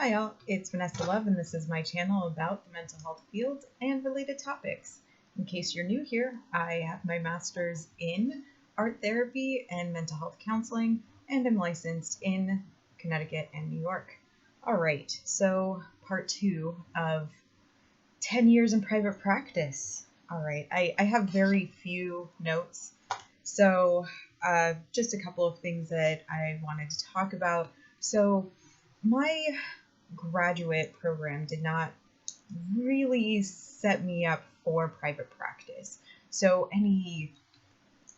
Hi all, it's Vanessa Love and this is my channel about the mental health field and related topics. In case you're new here, I have my master's in art therapy and mental health counseling, and I'm licensed in Connecticut and New York. Alright, so part 2 of 10 years in private practice. Alright, I have very few notes, so just a couple of things that I wanted to talk about. So my graduate program did not really set me up for private practice. So any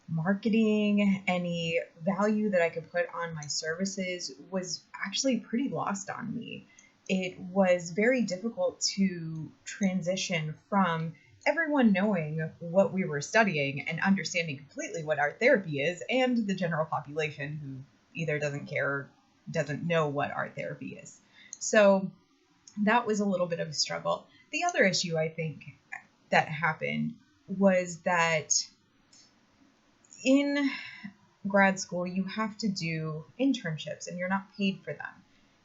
marketing, any value that I could put on my services was actually pretty lost on me. It was very difficult to transition from everyone knowing what we were studying and understanding completely what art therapy is, and the general population who either doesn't care or doesn't know what art therapy is. So that was a little bit of a struggle. The other issue I think that happened was that in grad school, you have to do internships and you're not paid for them.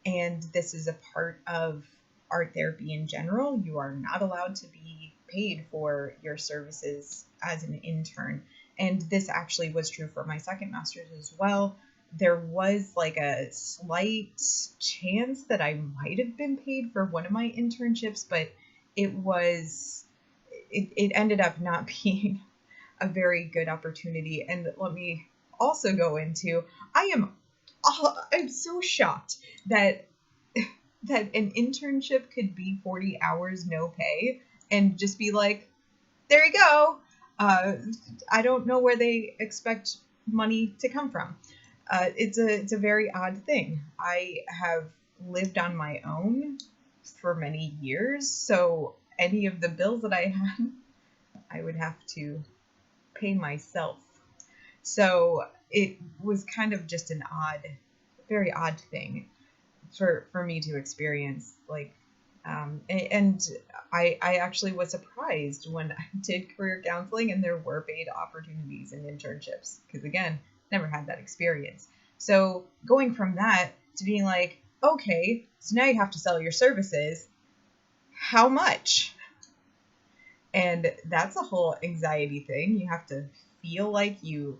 And this is a part of art therapy in general. You are not allowed to be paid for your services as an intern. And this actually was true for my second master's as well. There was like a slight chance that I might have been paid for one of my internships, but it ended up not being a very good opportunity. And let me also go into, I'm so shocked that an internship could be 40 hours, no pay, and just be like, there you go. I don't know where they expect money to come from. It's a very odd thing. I have lived on my own for many years, so any of the bills that I had, I would have to pay myself. So it was kind of just an very odd thing for me to experience. And I actually was surprised when I did career counseling and there were paid opportunities and internships, because again, never had that experience. So going from that to being like, okay, so now you have to sell your services. How much? And that's a whole anxiety thing. You have to feel like you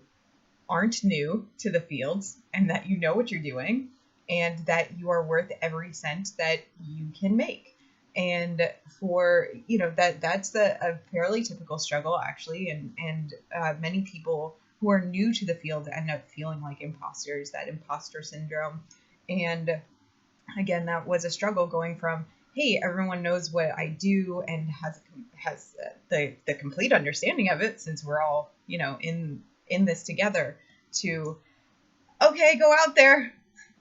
aren't new to the fields and that you know what you're doing and that you are worth every cent that you can make. And for, that's a fairly typical struggle actually. And many people who are new to the field end up feeling like imposters, that imposter syndrome. And again, that was a struggle going from, hey, everyone knows what I do and has the complete understanding of it since we're all, in this together, to, okay, go out there,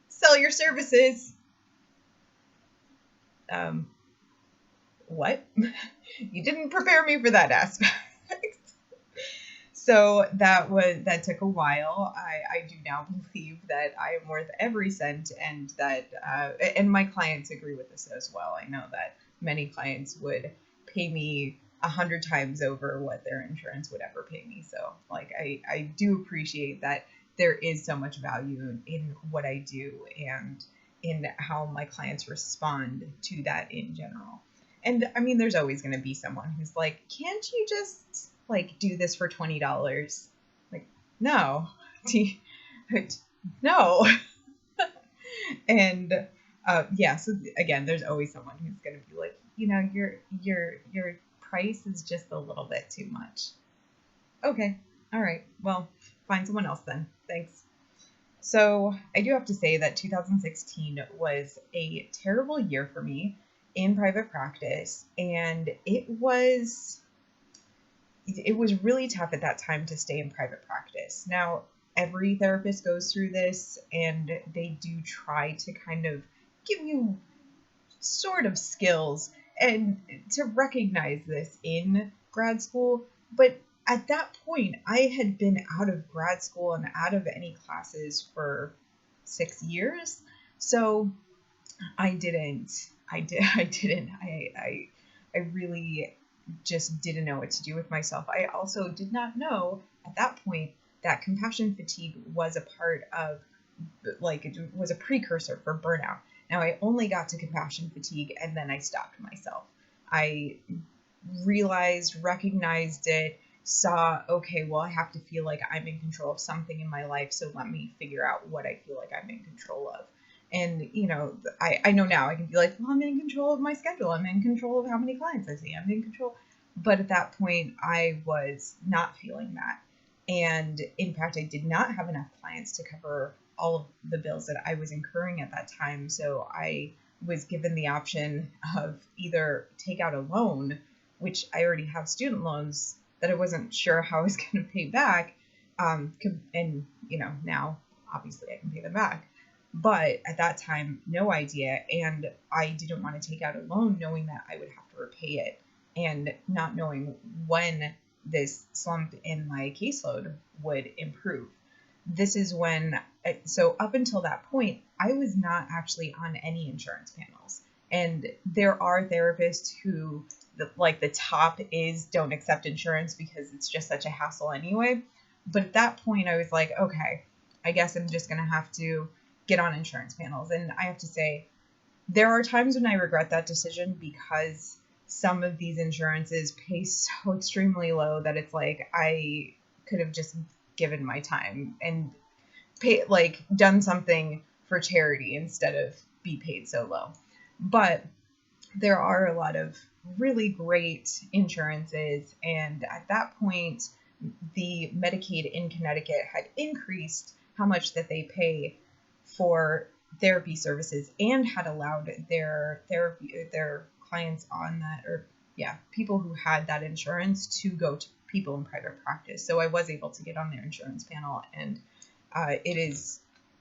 sell your services. What? You didn't prepare me for that aspect. So that took a while. I do now believe that I am worth every cent, and that and my clients agree with this as well. I know that many clients would pay me 100 times over what their insurance would ever pay me. So I do appreciate that there is so much value in what I do and in how my clients respond to that in general. And I mean, there's always going to be someone who's like, can't you just do this for $20? No, no. And so again, there's always someone who's going to be like, your price is just a little bit too much. Okay, all right, well, find someone else then. Thanks. So I do have to say that 2016 was a terrible year for me in private practice, and it was really tough at that time to stay in private practice. Now, every therapist goes through this, and they do try to kind of give you sort of skills and to recognize this in grad school. But at that point, I had been out of grad school and out of any classes for 6 years. So I really just didn't know what to do with myself. I also did not know at that point that compassion fatigue was a part of, it was a precursor for burnout. Now, I only got to compassion fatigue and then I stopped myself. I recognized it, saw, okay, well, I have to feel like I'm in control of something in my life, so let me figure out what I feel like I'm in control of. And, I know now I can be like, well, I'm in control of my schedule. I'm in control of how many clients I see. I'm in control. But at that point, I was not feeling that. And in fact, I did not have enough clients to cover all of the bills that I was incurring at that time. So I was given the option of either take out a loan, which I already have student loans that I wasn't sure how I was going to pay back. And, now obviously I can pay them back. But at that time, no idea. And I didn't want to take out a loan knowing that I would have to repay it and not knowing when this slump in my caseload would improve. This is when, so up until that point, I was not actually on any insurance panels. And there are therapists who, the top is don't accept insurance because it's just such a hassle anyway. But at that point, I was like, okay, I guess I'm just going to have to get on insurance panels. And I have to say, there are times when I regret that decision because some of these insurances pay so extremely low that it's like I could have just given my time and done something for charity instead of be paid so low. But there are a lot of really great insurances, and at that point, the Medicaid in Connecticut had increased how much that they pay for therapy services and had allowed their clients on that, people who had that insurance to go to people in private practice. So I was able to get on their insurance panel, and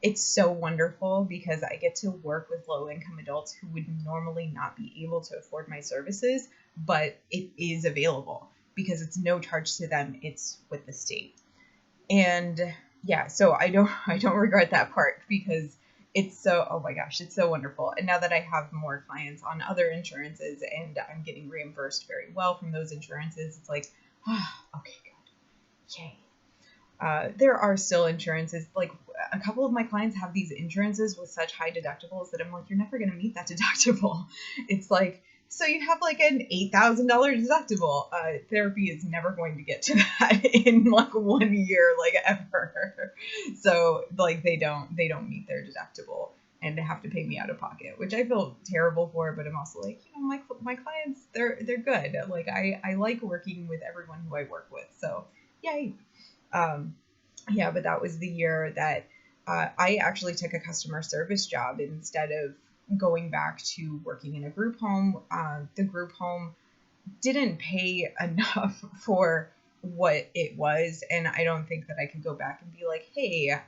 it's so wonderful because I get to work with low-income adults who would normally not be able to afford my services, but it is available because it's no charge to them. It's with the state. And so I don't regret that part because it's so, oh my gosh, it's so wonderful. And now that I have more clients on other insurances and I'm getting reimbursed very well from those insurances, it's like, okay, good. Yay. There are still insurances, like a couple of my clients have these insurances with such high deductibles that I'm like, you're never going to meet that deductible. It's like, so you have like an $8,000 deductible. Therapy is never going to get to that in like 1 year, like ever. So like they don't meet their deductible and have to pay me out of pocket, which I feel terrible for. But I'm also like, my clients, they're good. Like I like working with everyone who I work with. So yay. But that was the year that I actually took a customer service job instead of going back to working in a group home. The group home didn't pay enough for what it was, and I don't think that I could go back and be like, hey,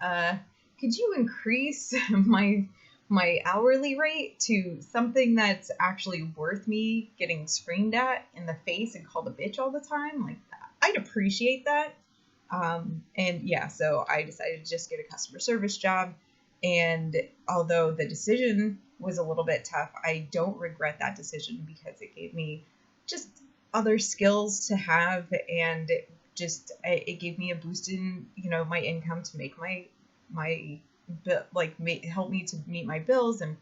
could you increase my hourly rate to something that's actually worth me getting screamed at in the face and called a bitch all the time? Like, I'd appreciate that. So I decided to just get a customer service job. And although the decision was a little bit tough, I don't regret that decision because it gave me just other skills to have, and it gave me a boost in, my income to make my help me to meet my bills and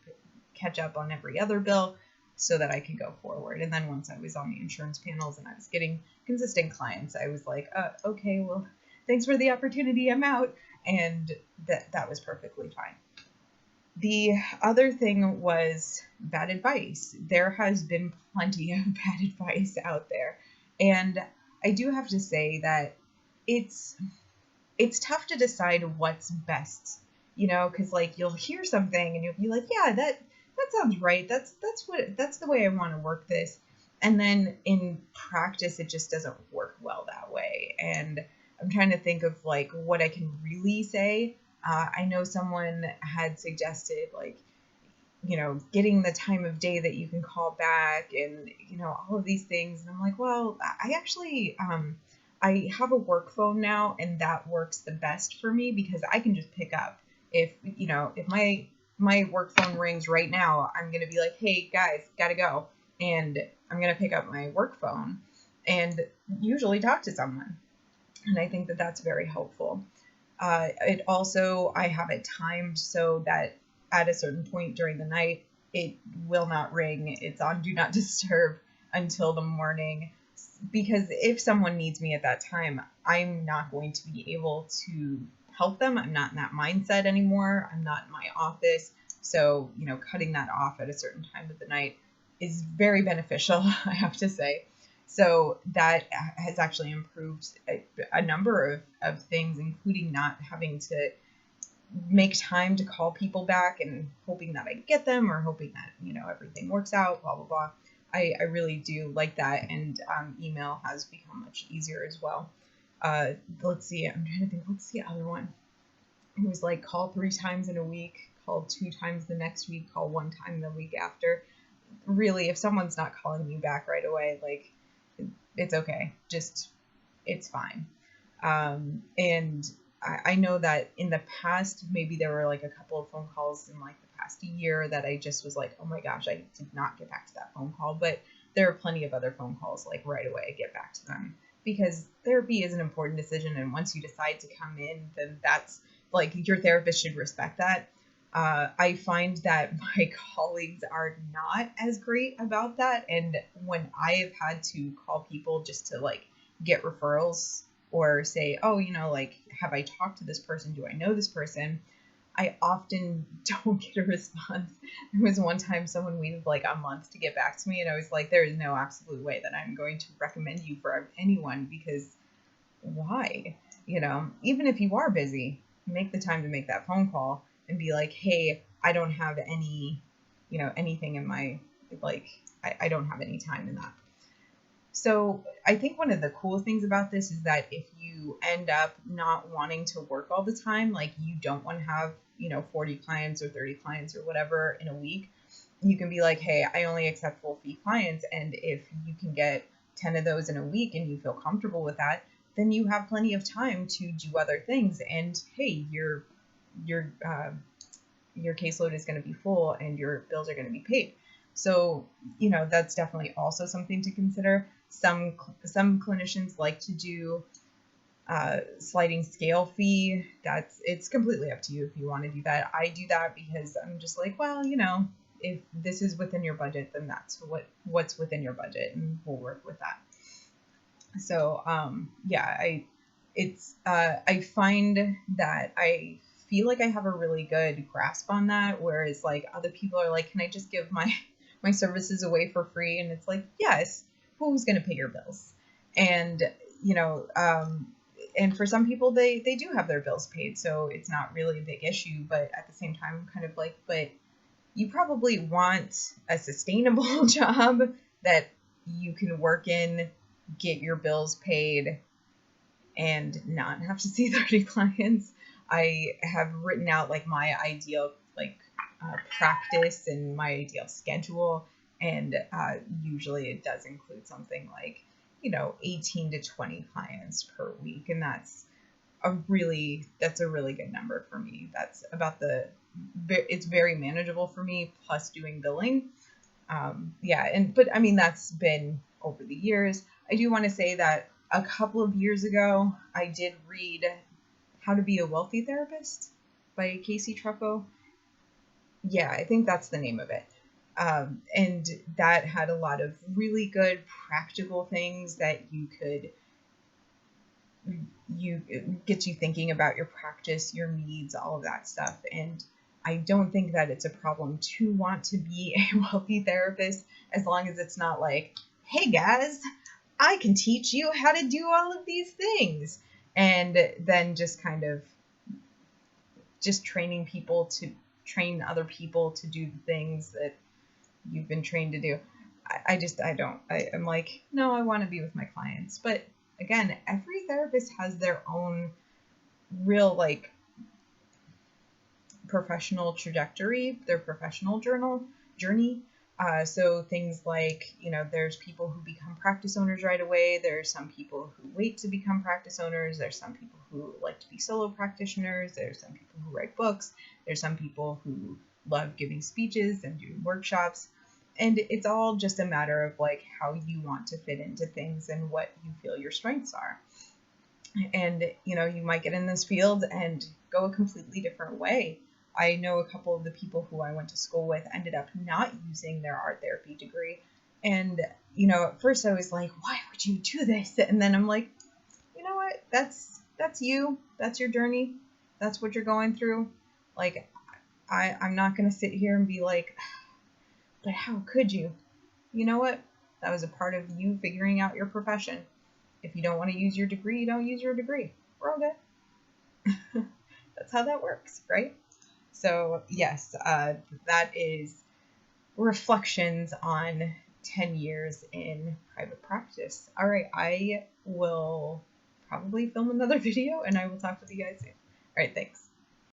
catch up on every other bill so that I could go forward. And then once I was on the insurance panels and I was getting consistent clients, I was like, okay, well, thanks for the opportunity. I'm out. And that was perfectly fine. The other thing was bad advice. There has been plenty of bad advice out there. And I do have to say that it's tough to decide what's best, because like you'll hear something and you'll be like, yeah, that sounds right. That's the way I want to work this. And then in practice, it just doesn't work well that way. And I'm trying to think of like what I can really say. I know someone had suggested like, getting the time of day that you can call back and, all of these things. And I'm like, well, I actually, I have a work phone now and that works the best for me because I can just pick up. If my work phone rings right now, I'm going to be like, hey guys, gotta go. And I'm going to pick up my work phone and usually talk to someone. And I think that that's very helpful. I have it timed so that at a certain point during the night, it will not ring. It's on do not disturb until the morning, because if someone needs me at that time, I'm not going to be able to help them. I'm not in that mindset anymore. I'm not in my office. So, cutting that off at a certain time of the night is very beneficial, I have to say. So that has actually improved a number of things, including not having to make time to call people back and hoping that I get them, or hoping that, everything works out, blah, blah, blah. I really do like that. And email has become much easier as well. Let's see. I'm trying to think. What's the other one? It was like call 3 times in a week, call 2 times the next week, call 1 time the week after. Really, if someone's not calling you back right away, like, it's okay. Just, it's fine. And I know that in the past, maybe there were like a couple of phone calls in like the past year that I just was like, oh my gosh, I did not get back to that phone call. But there are plenty of other phone calls, like right away, I get back to them, because therapy is an important decision. And once you decide to come in, then that's like, your therapist should respect that. I find that my colleagues are not as great about that. And when I have had to call people just to like get referrals, or say, oh, like, have I talked to this person? Do I know this person? I often don't get a response. There was one time someone waited like a month to get back to me, and I was like, there is no absolute way that I'm going to recommend you for anyone, because why? Even if you are busy, make the time to make that phone call and be like, hey, I don't have any, anything in my, like, I don't have any time in that. So I think one of the cool things about this is that if you end up not wanting to work all the time, like you don't want to have, 40 clients or 30 clients or whatever in a week, you can be like, hey, I only accept full fee clients. And if you can get 10 of those in a week and you feel comfortable with that, then you have plenty of time to do other things. And hey, your caseload is going to be full and your bills are going to be paid. So, that's definitely also something to consider. Some clinicians like to do sliding scale fee. It's completely up to you if you want to do that. I do that because I'm just like, well, if this is within your budget, then that's what's within your budget, and we'll work with that. So, I find that I feel like I have a really good grasp on that, whereas like other people are like, can I just give my services away for free? And it's like, yes, who's going to pay your bills? And, and for some people, they do have their bills paid, so it's not really a big issue. But at the same time, I'm kind of like, but you probably want a sustainable job that you can work in, get your bills paid, and not have to see 30 clients. I have written out like my ideal practice and my ideal schedule, and usually it does include something like 18 to 20 clients per week, and that's a really good number for me. That's about it's very manageable for me, plus doing billing. But I mean, that's been over the years. I do want to say that a couple of years ago, I did read How to Be a Wealthy Therapist by Casey Trucco. Yeah, I think that's the name of it. And that had a lot of really good practical things that get you thinking about your practice, your needs, all of that stuff. And I don't think that it's a problem to want to be a wealthy therapist, as long as it's not like, hey guys, I can teach you how to do all of these things. And then just kind of just train other people to do the things that you've been trained to do. I'm like, no, I want to be with my clients. But again, every therapist has their own real like professional trajectory, their professional journey. So things like, there's people who become practice owners right away. There's some people who wait to become practice owners. There's some people who like to be solo practitioners. There's some people who write books. There's some people who love giving speeches and doing workshops. And it's all just a matter of like how you want to fit into things and what you feel your strengths are. And, you might get in this field and go a completely different way. I know a couple of the people who I went to school with ended up not using their art therapy degree. And, at first I was like, why would you do this? And then I'm like, you know what? That's you. That's your journey. That's what you're going through. Like, I'm not going to sit here and be like, but how could you? You know what? That was a part of you figuring out your profession. If you don't want to use your degree, you don't use your degree. We're all good. That's how that works, right? So, yes, that is reflections on 10 years in private practice. All right, I will probably film another video and I will talk with you guys soon. All right, thanks.